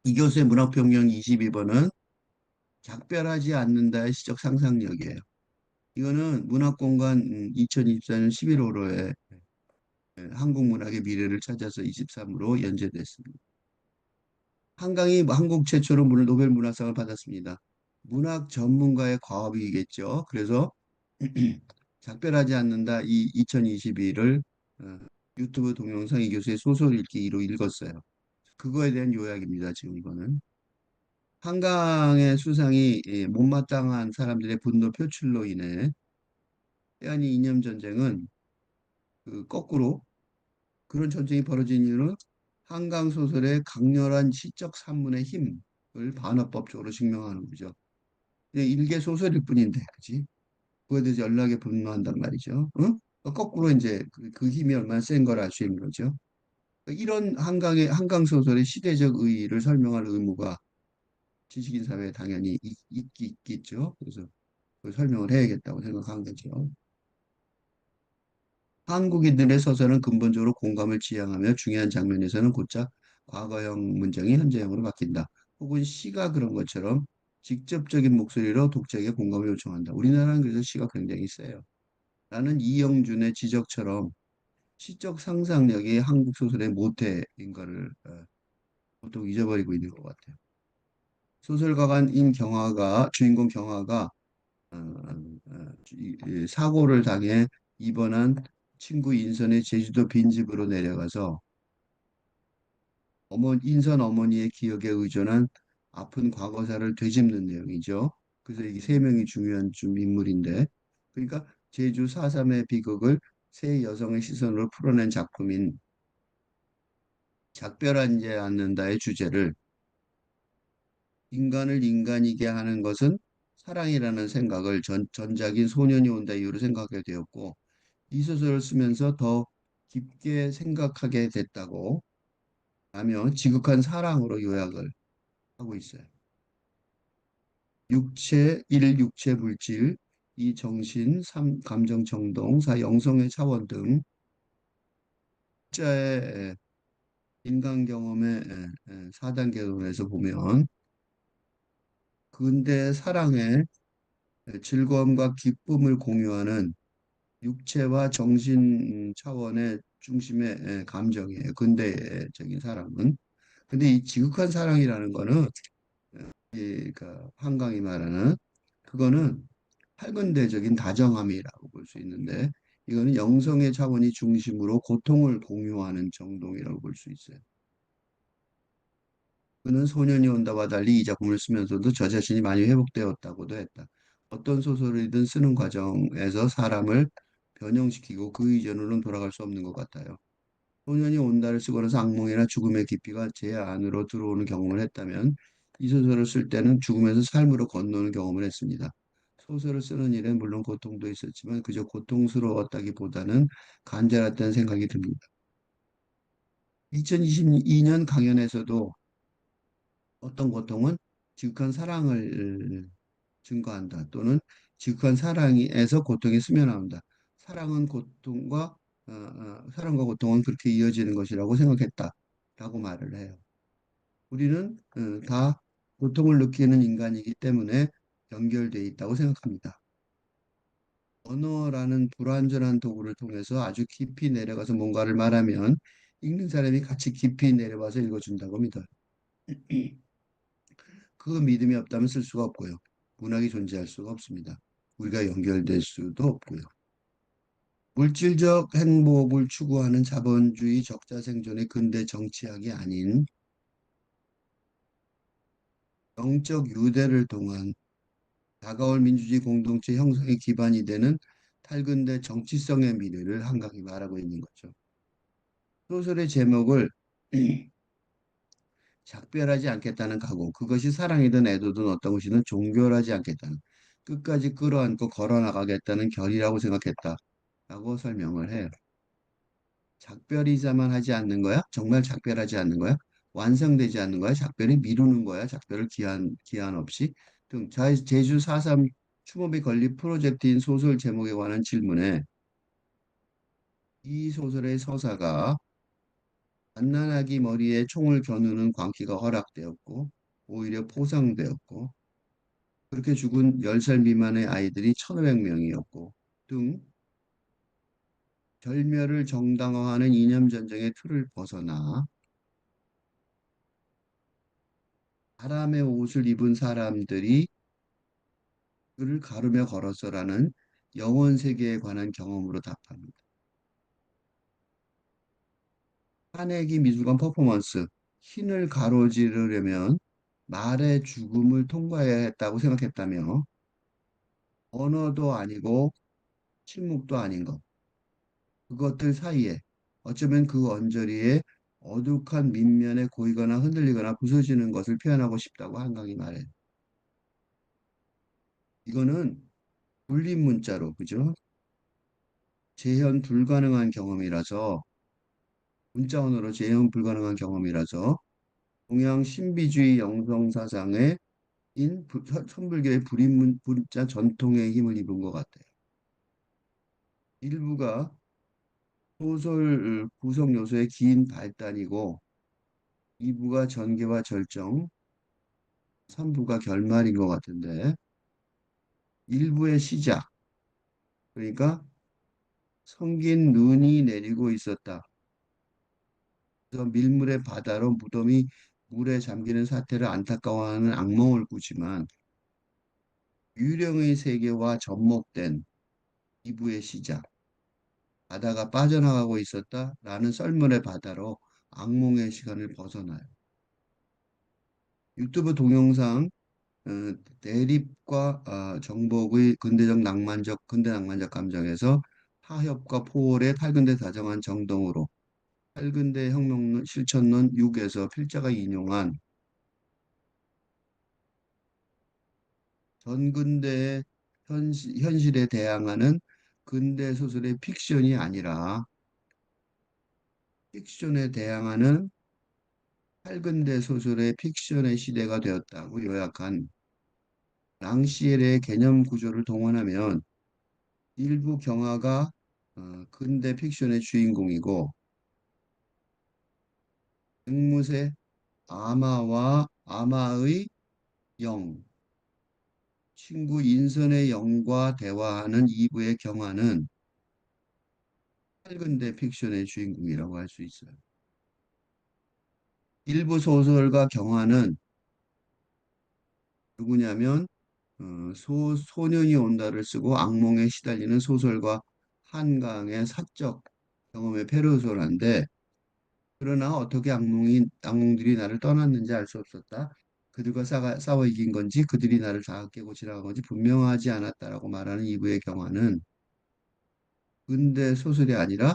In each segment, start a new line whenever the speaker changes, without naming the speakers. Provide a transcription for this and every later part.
이 교수의 문학평경 22번은 작별하지 않는다의 시적 상상력이에요. 이거는 문학공간 2024년 11월호에 한국 문학의 미래를 찾아서 23으로 연재됐습니다. 한강이 한국 최초로 노벨 문학상을 받았습니다. 문학 전문가의 과업이겠죠. 그래서 작별하지 않는다 이 2022를 유튜브 동영상 이 교수의 소설 읽기로 읽었어요. 그거에 대한 요약입니다. 지금 이거는. 한강의 수상이 못마땅한 사람들의 분노 표출로 인해 해안이 이념 전쟁은 그 거꾸로 그런 전쟁이 벌어진 이유는 한강 소설의 강렬한 시적 산문의 힘을 반어법적으로 증명하는 거죠. 일개 소설일 뿐인데, 그지? 그거에 대해서 연락에 분노한단 말이죠. 응? 거꾸로 이제 그 힘이 얼마나 센 걸 알 수 있는 거죠. 이런 한강 소설의 시대적 의의를 설명할 의무가 지식인 사회에 당연히 있겠죠. 그래서 그걸 설명을 해야겠다고 생각한 거죠. 한국인들의 서사는 근본적으로 공감을 지향하며 중요한 장면에서는 곧장 과거형 문장이 현재형으로 바뀐다. 혹은 시가 그런 것처럼 직접적인 목소리로 독자에게 공감을 요청한다. 우리나라는 그래서 시가 굉장히 세요. 라는 이영준의 지적처럼 시적 상상력이 한국 소설의 모태인 것을 보통 잊어버리고 있는 것 같아요. 소설가간 임경화가 주인공 경화가 이 사고를 당해 입원한 친구 인선의 제주도 빈집으로 내려가서 인선 어머니의 기억에 의존한 아픈 과거사를 되짚는 내용이죠. 그래서 이게 세 명이 중요한 좀 인물인데, 그러니까 제주 4.3의 비극을 세 여성의 시선으로 풀어낸 작품인 작별하지 않는다의 주제를 인간을 인간이게 하는 것은 사랑이라는 생각을 전작인 소년이 온다 이후로 생각하게 되었고, 이 소설을 쓰면서 더 깊게 생각하게 됐다고 하며 지극한 사랑으로 요약을 하고 있어요. 육체 물질, 이 정신, 삼 감정 정동, 사 영성의 차원 등 자의 인간 경험의 4단계론에서 보면 근대 사랑의 즐거움과 기쁨을 공유하는 육체와 정신 차원의 중심의 감정이에요. 근대적인 사랑은. 근데 이 지극한 사랑이라는 거는 그 한강이 말하는 그거는 팔근대적인 다정함이라고 볼 수 있는데 이거는 영성의 차원이 중심으로 고통을 공유하는 정동이라고 볼 수 있어요. 그는 소년이 온다와 달리 이 작품을 쓰면서도 저 자신이 많이 회복되었다고도 했다. 어떤 소설이든 쓰는 과정에서 사람을 변형시키고 그 이전으로는 돌아갈 수 없는 것 같아요. 소년이 온다를 쓰고나서 악몽이나 죽음의 깊이가 제 안으로 들어오는 경험을 했다면 이 소설을 쓸 때는 죽음에서 삶으로 건너는 경험을 했습니다. 소설을 쓰는 일에 물론 고통도 있었지만 그저 고통스러웠다기보다는 간절했다는 생각이 듭니다. 2022년 강연에서도 어떤 고통은 지극한 사랑을 증거한다 또는 지극한 사랑에서 고통이 스며나온다. 사랑과 고통은 그렇게 이어지는 것이라고 생각했다라고 말을 해요. 우리는 다 고통을 느끼는 인간이기 때문에 연결되어 있다고 생각합니다. 언어라는 불완전한 도구를 통해서 아주 깊이 내려가서 뭔가를 말하면 읽는 사람이 같이 깊이 내려와서 읽어준다고 믿어요. 그 믿음이 없다면 쓸 수가 없고요. 문학이 존재할 수가 없습니다. 우리가 연결될 수도 없고요. 물질적 행복을 추구하는 자본주의 적자생존의 근대 정치학이 아닌 영적 유대를 통한 다가올 민주주의 공동체 형성의 기반이 되는 탈근대 정치성의 미래를 한강이 말하고 있는 거죠. 소설의 제목을 작별하지 않겠다는 각오, 그것이 사랑이든 애도든 어떤 것이든 종결하지 않겠다는, 끝까지 끌어안고 걸어나가겠다는 결의라고 생각했다. 라고 설명을 해요. 작별이자만 하지 않는 거야? 정말 작별하지 않는 거야? 완성되지 않는 거야? 작별이 미루는 거야? 작별을 기한 없이? 등 제주 4.3 추모비 건립 프로젝트인 소설 제목에 관한 질문에 이 소설의 서사가 갓난아기 머리에 총을 겨누는 광기가 허락되었고 오히려 포상되었고 그렇게 죽은 10살 미만의 아이들이 1,500명이었고 등 절멸을 정당화하는 이념 전쟁의 틀을 벗어나 사람의 옷을 입은 사람들이 그를 가르며 걸었어라는 영혼 세계에 관한 경험으로 답합니다. 카네기 미술관 퍼포먼스 흰을 가로지르려면 말의 죽음을 통과해야 했다고 생각했다며 언어도 아니고 침묵도 아닌 것 그것들 사이에 어쩌면 그 언저리에 어둑한 밑면에 고이거나 흔들리거나 부서지는 것을 표현하고 싶다고 한강이 말해. 이거는 불림 문자로 그죠? 재현 불가능한 경험이라서 문자 언어로 재현 불가능한 경험이라서 동양 신비주의 영성 사상의 천불교의 불임자 전통의 힘을 입은 것 같아요. 일부가 소설 구성 요소의 긴 발단이고 2부가 전개와 절정, 3부가 결말인 것 같은데 1부의 시작, 그러니까 성긴 눈이 내리고 있었다. 그래서 밀물의 바다로 무덤이 물에 잠기는 사태를 안타까워하는 악몽을 꾸지만 유령의 세계와 접목된 2부의 시작, 바다가 빠져나가고 있었다라는 썰물의 바다로 악몽의 시간을 벗어나요. 유튜브 동영상 어, 대립과 정복의 근대 낭만적 감정에서 타협과 포월의 8근대 다정한 정동으로 8근대 혁명 실천론 6에서 필자가 인용한 전근대의 현실에 대항하는 근대 소설의 픽션이 아니라 픽션에 대항하는 8근대 소설의 픽션의 시대가 되었다고 요약한 랑시엘의 개념 구조를 동원하면 일부 경화가 근대 픽션의 주인공이고 앵무새 아마와 아마의 영, 친구 인선의 영과 대화하는 2부의 경화는 8근대 픽션의 주인공이라고 할 수 있어요. 일부 소설가 경화는 누구냐면 소년이 온다를 쓰고 악몽에 시달리는 소설가 한강의 사적 경험의 페르소나인데 그러나 어떻게 악몽들이 나를 떠났는지 알 수 없었다. 그들과 싸워 이긴 건지 그들이 나를 다 깨고 지나간 건지 분명하지 않았다라고 말하는 이부의 경화는 근대 소설이 아니라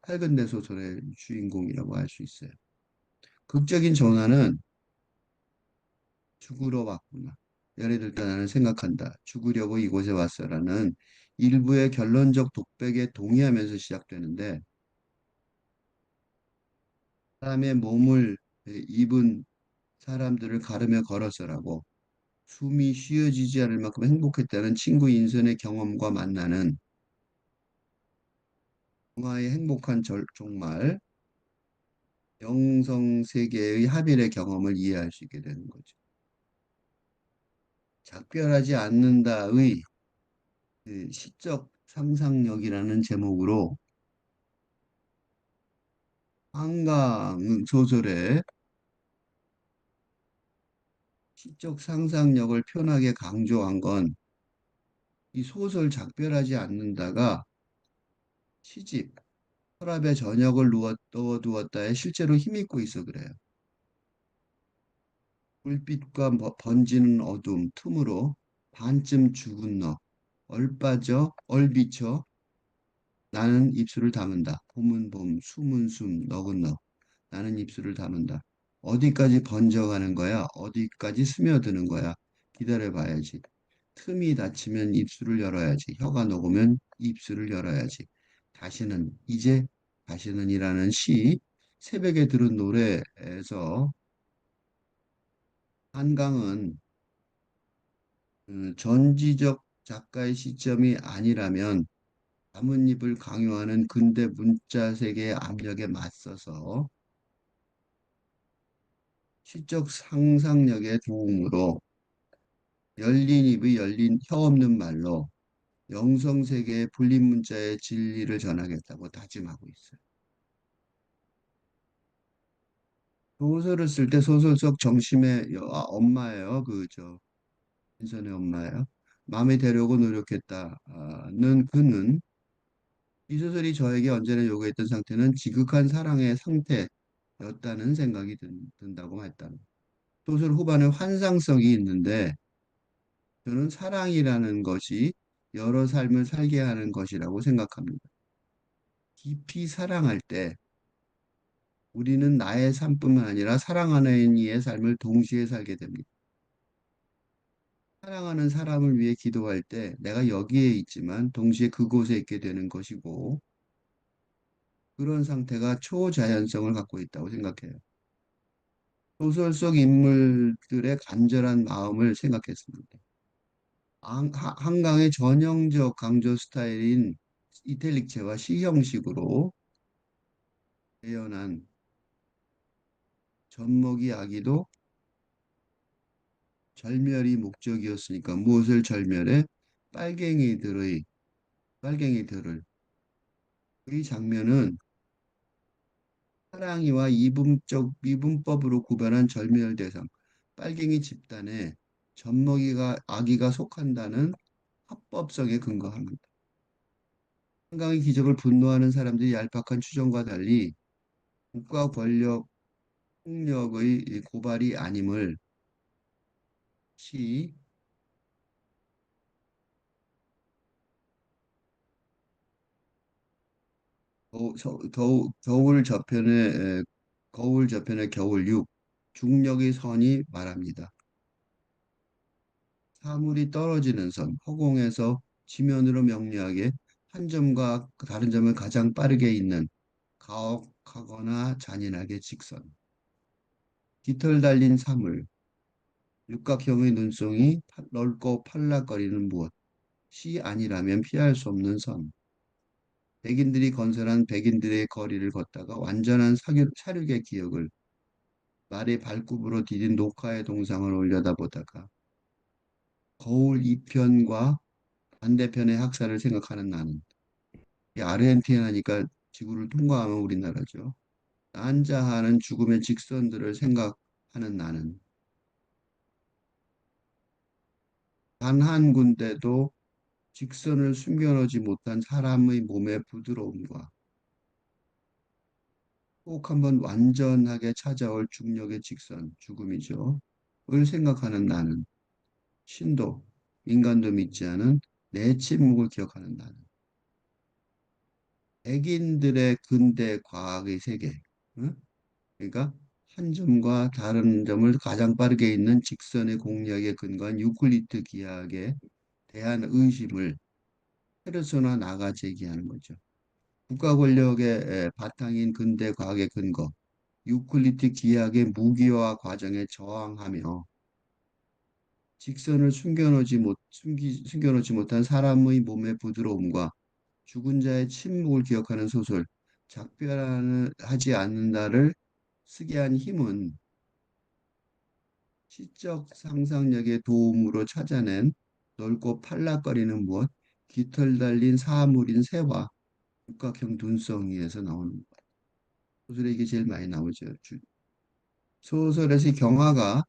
팔근대 소설의 주인공이라고 할 수 있어요. 극적인 전환은 죽으러 왔구나. 예를 들다 나는 생각한다. 죽으려고 이곳에 왔어라는 일부의 결론적 독백에 동의하면서 시작되는데 사람의 몸을 입은 사람들을 가르며 걸어서라고 숨이 쉬어지지 않을 만큼 행복했다는 친구 인선의 경험과 만나는 동화의 행복한 종말, 영성 세계의 하빌의 경험을 이해할 수 있게 되는 거죠. 작별하지 않는다의 그 시적 상상력이라는 제목으로 한강 소설의 시적 상상력을 편하게 강조한 건 이 소설 작별하지 않는다가 시집, 서랍에 저녁을 넣어두었다에 실제로 힘입고 있어 그래요. 불빛과 번지는 어둠 틈으로 반쯤 죽은 너 얼비쳐 나는 입술을 다문다. 봄은 봄, 숨은 숨, 너은 너. 나는 입술을 다문다. 어디까지 번져가는 거야? 어디까지 스며드는 거야? 기다려봐야지. 틈이 닫히면 입술을 열어야지. 혀가 녹으면 입술을 열어야지. 다시는, 이제 다시는이라는 시, 새벽에 들은 노래에서 한강은 전지적 작가의 시점이 아니라면 나뭇잎을 강요하는 근대 문자 세계의 압력에 맞서서 시적 상상력의 도움으로 열린 입의 열린 혀 없는 말로 영성세계의 불린 문자의 진리를 전하겠다고 다짐하고 있어요. 소설을 쓸 때 소설 속 정심의 엄마예요. 인선의 엄마예요. 마음에 데려오고 노력했다는 그는 이 소설이 저에게 언제나 요구했던 상태는 지극한 사랑의 상태였다는 생각이 든다고 했다. 소설 후반에 환상성이 있는데 저는 사랑이라는 것이 여러 삶을 살게 하는 것이라고 생각합니다. 깊이 사랑할 때 우리는 나의 삶뿐만 아니라 사랑하는 이의 삶을 동시에 살게 됩니다. 사랑하는 사람을 위해 기도할 때 내가 여기에 있지만 동시에 그곳에 있게 되는 것이고 그런 상태가 초자연성을 갖고 있다고 생각해요. 소설 속 인물들의 간절한 마음을 생각했습니다. 한강의 전형적 강조 스타일인 이탈릭체와 시 형식으로 재현한 젖먹이 아기도 절멸이 목적이었으니까 무엇을 절멸해? 빨갱이들의 빨갱이들을 이 장면은 사랑이와 이분법으로 구별한 절멸 대상 빨갱이 집단에 젖먹이가 아기가 속한다는 합법성에 근거합니다. 한강의 기적을 분노하는 사람들이 얄팍한 추정과 달리 국가 권력 폭력의 이 고발이 아님을 시 겨울 저편의 거울 저편의 겨울 6 중력의 선이 말합니다. 사물이 떨어지는 선 허공에서 지면으로 명료하게 한 점과 다른 점을 가장 빠르게 잇는 가혹하거나 잔인하게 직선 깃털 달린 사물 육각형의 눈송이 넓고 팔락거리는 무엇 시 아니라면 피할 수 없는 선 백인들이 건설한 백인들의 거리를 걷다가 완전한 사륙의 기억을 말의 발굽으로 디딘 녹화의 동상을 올려다보다가 거울 이편과 반대편의 학살을 생각하는 나는 이 아르헨티나니까 지구를 통과하면 우리나라죠. 난자하는 죽음의 직선들을 생각하는 나는 단 한 군데도 직선을 숨겨놓지 못한 사람의 몸의 부드러움과 꼭 한번 완전하게 찾아올 중력의 직선, 죽음이죠. 을 생각하는 나는 신도, 인간도 믿지 않은 내 침묵을 기억하는 나는 백인들의 근대 과학의 세계, 응? 그러니까 한 점과 다른 점을 가장 빠르게 있는 직선의 공략에 근거한 유클리드 기하학에 대한 의심을 페르소나 나가 제기하는 거죠. 국가 권력의 바탕인 근대 과학의 근거, 유클리드 기하학의 무기화 과정에 저항하며 직선을 숨겨놓지 못한 사람의 몸의 부드러움과 죽은 자의 침묵을 기억하는 소설, 작별하지 않는다를 쓰게 한 힘은 시적 상상력의 도움으로 찾아낸 넓고 팔락거리는 무엇, 깃털 달린 사물인 새와 육각형 눈송이에서 나오는 것. 소설에 이게 제일 많이 나오죠. 소설에서 경화가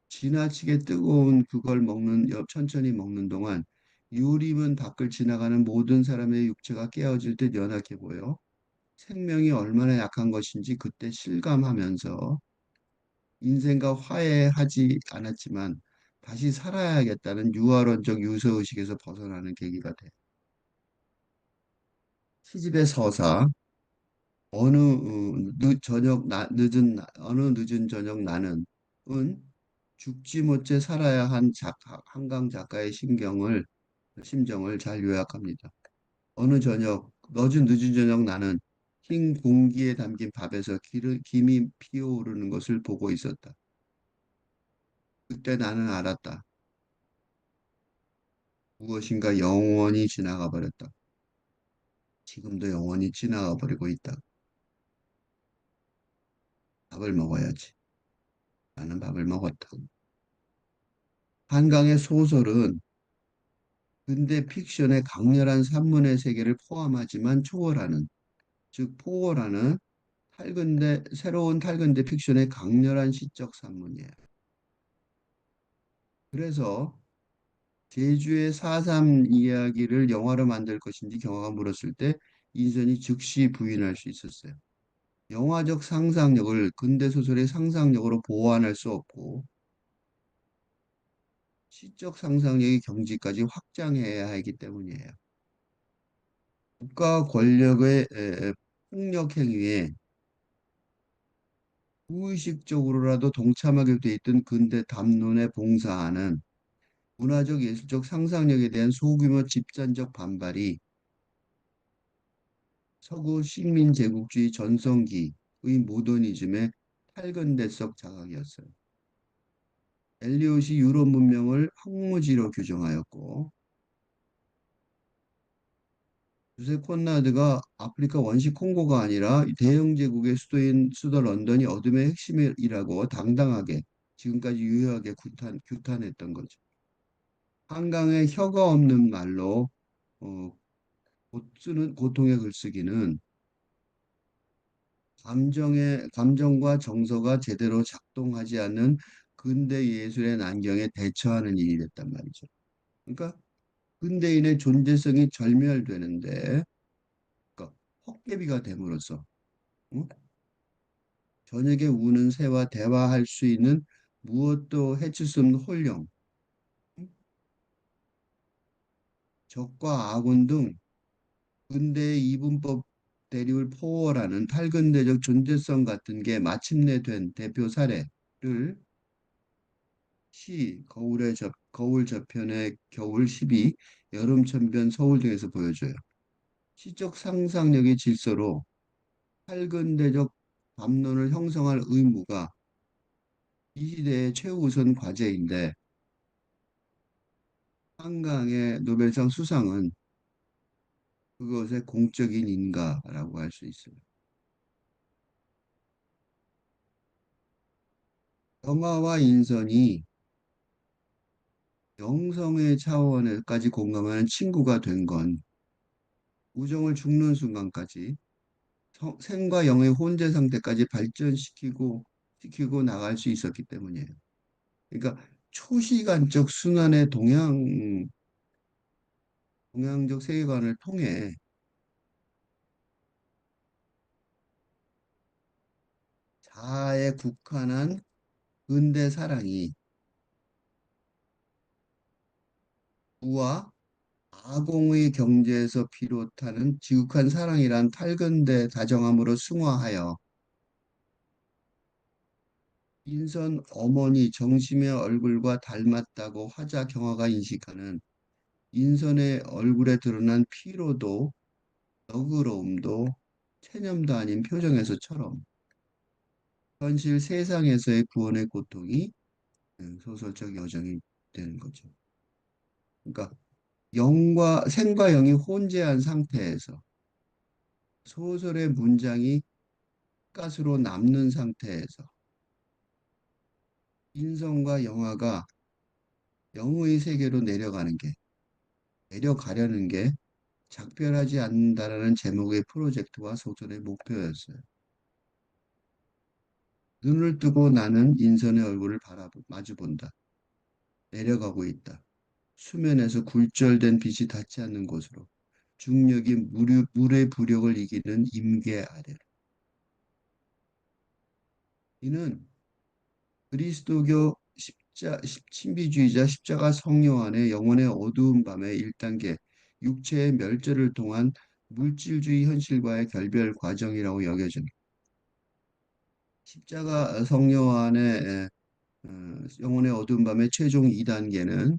지나치게 뜨거운 그걸 천천히 먹는 동안 유리문 밖을 지나가는 모든 사람의 육체가 깨어질 듯 연약해 보여 생명이 얼마나 약한 것인지 그때 실감하면서 인생과 화해하지 않았지만 다시 살아야겠다는 유아론적 유서의식에서 벗어나는 계기가 돼. 시집의 서사 어느 늦은 저녁 나는 은 죽지 못해 살아야 한 한강 작가의 심정을 잘 요약합니다. 어느 저녁 늦은 저녁 나는 흰 공기에 담긴 밥에서 김이 피어오르는 것을 보고 있었다. 그때 나는 알았다. 무엇인가 영원히 지나가 버렸다. 지금도 영원히 지나가 버리고 있다. 밥을 먹어야지. 라는 밥을 먹었다고. 한강의 소설은 근대 픽션의 강렬한 산문의 세계를 포함하지만 초월하는, 즉 포월하는 새로운 탈근대 픽션의 강렬한 시적 산문이에요. 그래서 제주의 4.3 이야기를 영화로 만들 것인지 경화가 물었을 때 인선이 즉시 부인할 수 있었어요. 영화적 상상력을 근대 소설의 상상력으로 보완할 수 없고 시적 상상력의 경지까지 확장해야 하기 때문이에요. 국가 권력의 폭력 행위에 무의식적으로라도 동참하게 돼 있던 근대 담론에 봉사하는 문화적 예술적 상상력에 대한 소규모 집단적 반발이 서구 식민제국주의 전성기의 모더니즘의 탈근대적 자각이었어요. 엘리엇이 유럽 문명을 황무지로 규정하였고 주세 콘라드가 아프리카 원시 콩고가 아니라 대영 제국의 수도 런던이 어둠의 핵심이라고 당당하게 지금까지 유효하게 규탄했던 거죠. 한강의 혀가 없는 말로 어, 쓰는 고통의 글쓰기는 감정과 정서가 제대로 작동하지 않는 근대 예술의 난경에 대처하는 일이 됐단 말이죠. 그러니까 근대인의 존재성이 절멸되는데, 그러니까 헛개비가 됨으로써 응? 저녁에 우는 새와 대화할 수 있는 무엇도 해칠 수 없는 홀령, 응? 적과 아군 등 근대의 이분법 대립을 포월하는 탈근대적 존재성 같은 게 마침내 된 대표 사례를 거울 저편의 겨울 12, 여름 천변 서울 등에서 보여줘요. 시적 상상력의 질서로 탈근대적 담론을 형성할 의무가 이 시대의 최우선 과제인데 한강의 노벨상 수상은 그것의 공적인 인가라고 할 수 있어요. 영화와 인선이 영성의 차원에까지 공감하는 친구가 된 건 우정을 죽는 순간까지 생과 영의 혼재 상태까지 시키고 나갈 수 있었기 때문이에요. 그러니까 초시간적 순환의 동양적 세계관을 통해 자아에 국한한 근대 사랑이 부와 아공의 경제에서 비롯하는 지극한 사랑이란 탈근대 다정함으로 승화하여 인선 어머니 정심의 얼굴과 닮았다고 화자 경화가 인식하는 인선의 얼굴에 드러난 피로도 너그러움도 체념도 아닌 표정에서처럼 현실 세상에서의 구원의 고통이 소설적 여정이 되는 거죠. 그러니까 생과 영이 혼재한 상태에서 소설의 문장이 가스로 남는 상태에서 인성과 영화가 영의 세계로 내려가려는 게 작별하지 않는다라는 제목의 프로젝트와 소설의 목표였어요. 눈을 뜨고 나는 인선의 얼굴을 마주본다. 내려가고 있다. 수면에서 굴절된 빛이 닿지 않는 곳으로. 중력이 물의 부력을 이기는 임계 아래로. 이는 그리스도교 신비주의자 십자가 성령 안에 영혼의 어두운 밤의 1단계 육체의 멸절을 통한 물질주의 현실과의 결별 과정이라고 여겨집니다. 십자가 성령 안에 영혼의 어두운 밤의 최종 2단계는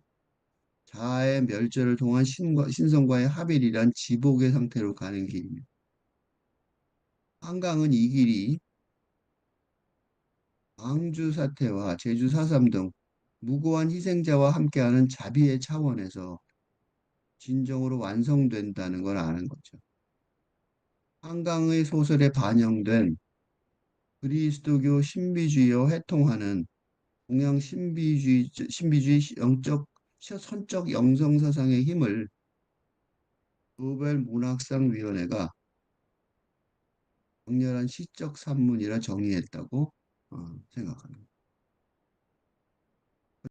자아의 멸절을 통한 신성과의 합일이란 지복의 상태로 가는 길입니다. 한강은 이 길이 광주 사태와 제주 4.3 등 무고한 희생자와 함께하는 자비의 차원에서 진정으로 완성된다는 걸 아는 거죠. 한강의 소설에 반영된 그리스도교 신비주의와 회통하는 동양 신비주의 선적 영성 사상의 힘을 노벨 문학상 위원회가 격렬한 시적 산문이라 정의했다고 생각합니다.